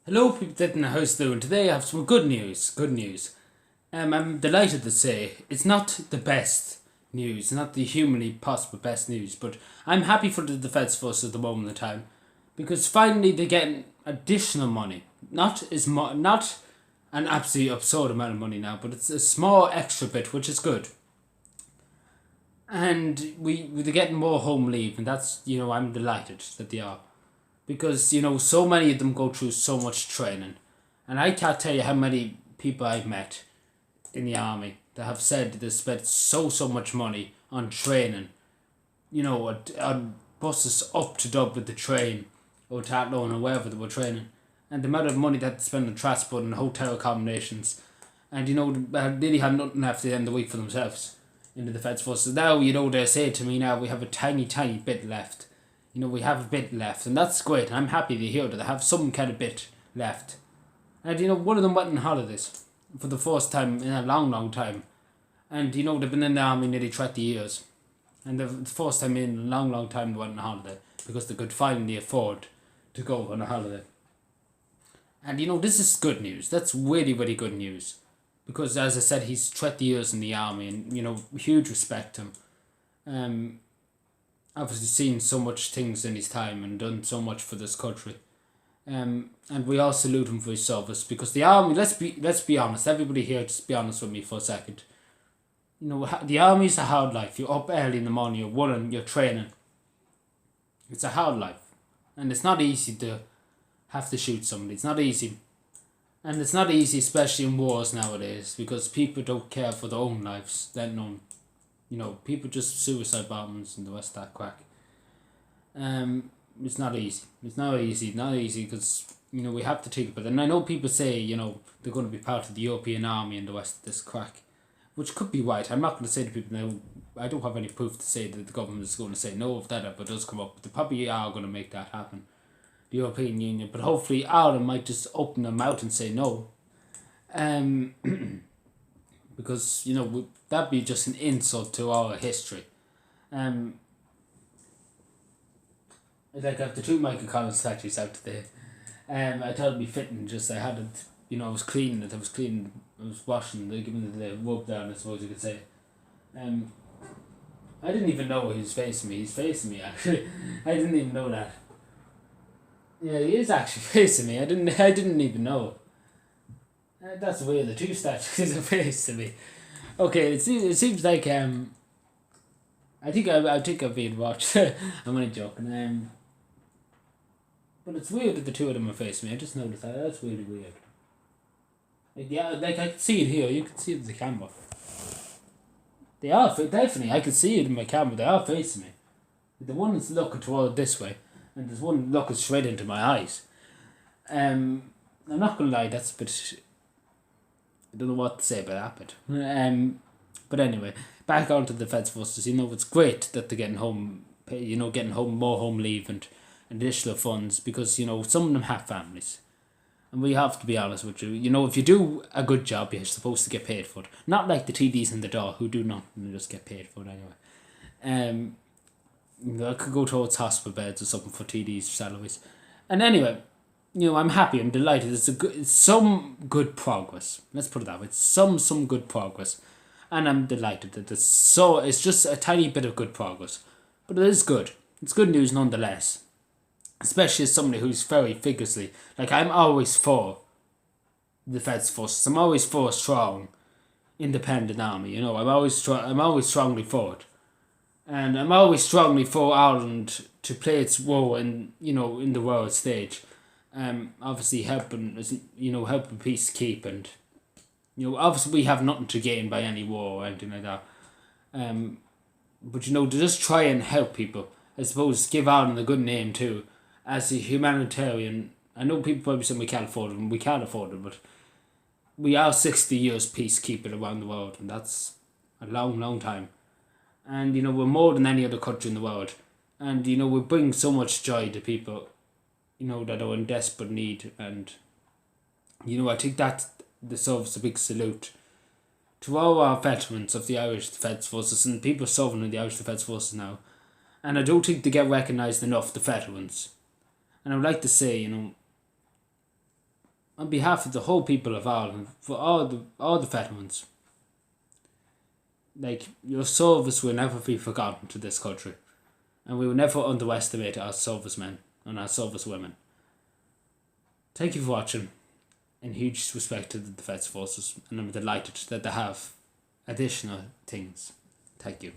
Hello, people that in the house doing. Today I have some good news. Good news. I'm delighted to say it's not the best news, not the humanly possible best news, but I'm happy for the Defence Force at the moment in time because finally they're getting additional money. Not an absolutely absurd amount of money now, but it's a small extra bit, which is good. And they're getting more home leave, and that's I'm delighted that they are because so many of them go through so much training, and I can't tell you how many people I've met in the army that have said they spent so much money on training, on buses up to Dublin to train, or to Athlone or wherever they were training, and the amount of money that they spend on transport and hotel accommodations, and they nearly had nothing left at the end of the week for themselves in the Defence Forces. Now they say to me now we have a tiny bit left. We have a bit left, and that's great. I'm happy to hear that I have some kind of bit left. And one of them went on holidays for the first time in a long time. And they've been in the army nearly 30 years. And the first time in a long time they went on holiday because they could finally afford to go on a holiday. And this is good news. That's really good news. Because as I said, he's 30 years in the army, and huge respect to him. Obviously seen so much things in his time and done so much for this country. And we all salute him for his service because the army, let's be honest, everybody here, just be honest with me for a second. The army's a hard life. You're up early in the morning, you're running, you're training. It's a hard life. And it's not easy to have to shoot somebody. It's not easy. And it's not easy, especially in wars nowadays, because people don't care for their own lives, let alone people just suicide bombings and the rest of that crack. It's not easy. It's not easy because, we have to think about it. And I know people say, they're going to be part of the European army and the rest of this crack, which could be right. I'm not going to say to people now, I don't have any proof to say that the government is going to say no if that ever does come up. But they probably are going to make that happen, the European Union. But hopefully Ireland might just open their mouth and say no. Because, that'd be just an insult to our history. Like I have the two Michael Collins statues out today. I thought it'd be fitting, just I had it, I was cleaning it, I was washing, giving it the rub down, I suppose you could say. I didn't even know he was facing me. He's facing me, actually. I didn't even know that. Yeah, he is actually facing me. I didn't even know. That's weird. The two statues are facing me. Okay, it seems like I think I'm being watched. I'm only joking. But it's weird that the two of them are facing me. I just noticed that. That's really weird. Like I can see it here. You can see it in the camera. They are definitely. I can see it in my camera. They are facing me. The one is looking toward this way, and there's one looking straight into my eyes. I'm not gonna lie. That's a bit. I don't know what to say about that, but anyway, back onto the Defence Forces. It's great that they're getting home. Getting home more home leave and additional funds because some of them have families, and we have to be honest with you. If you do a good job, you're supposed to get paid for it. Not like the TDs in the door who do nothing and just get paid for it anyway. I could go towards hospital beds or something for TDs salaries, and anyway. I'm happy. I'm delighted. It's some good progress. Let's put it that way. It's some good progress, and I'm delighted that it's just a tiny bit of good progress, but it is good. It's good news nonetheless, especially as somebody who's very vigorously like I'm always for the Defence Forces. I'm always for a strong, independent army. I'm always strongly for it, and I'm always strongly for Ireland to play its role in the world stage. Obviously helping peacekeep, and obviously we have nothing to gain by any war or anything like that. But to just try and help people, I suppose, give Ireland a good name too, as a humanitarian. I know people probably say we can't afford it, and we can't afford it, but we are 60 years peacekeeping around the world, and that's a long time. And we're more than any other country in the world, and we bring so much joy to people that are in desperate need, and I think that deserves a big salute to all our veterans of the Irish Defence Forces and people serving in the Irish Defence Forces now. And I don't think they get recognised enough, the veterans. And I would like to say, on behalf of the whole people of Ireland, for all the veterans, like, your service will never be forgotten to this country, and we will never underestimate our servicemen and our servicewomen. Thank you for watching, and huge respect to the Defence Forces, and I'm delighted that they have additional things. Thank you.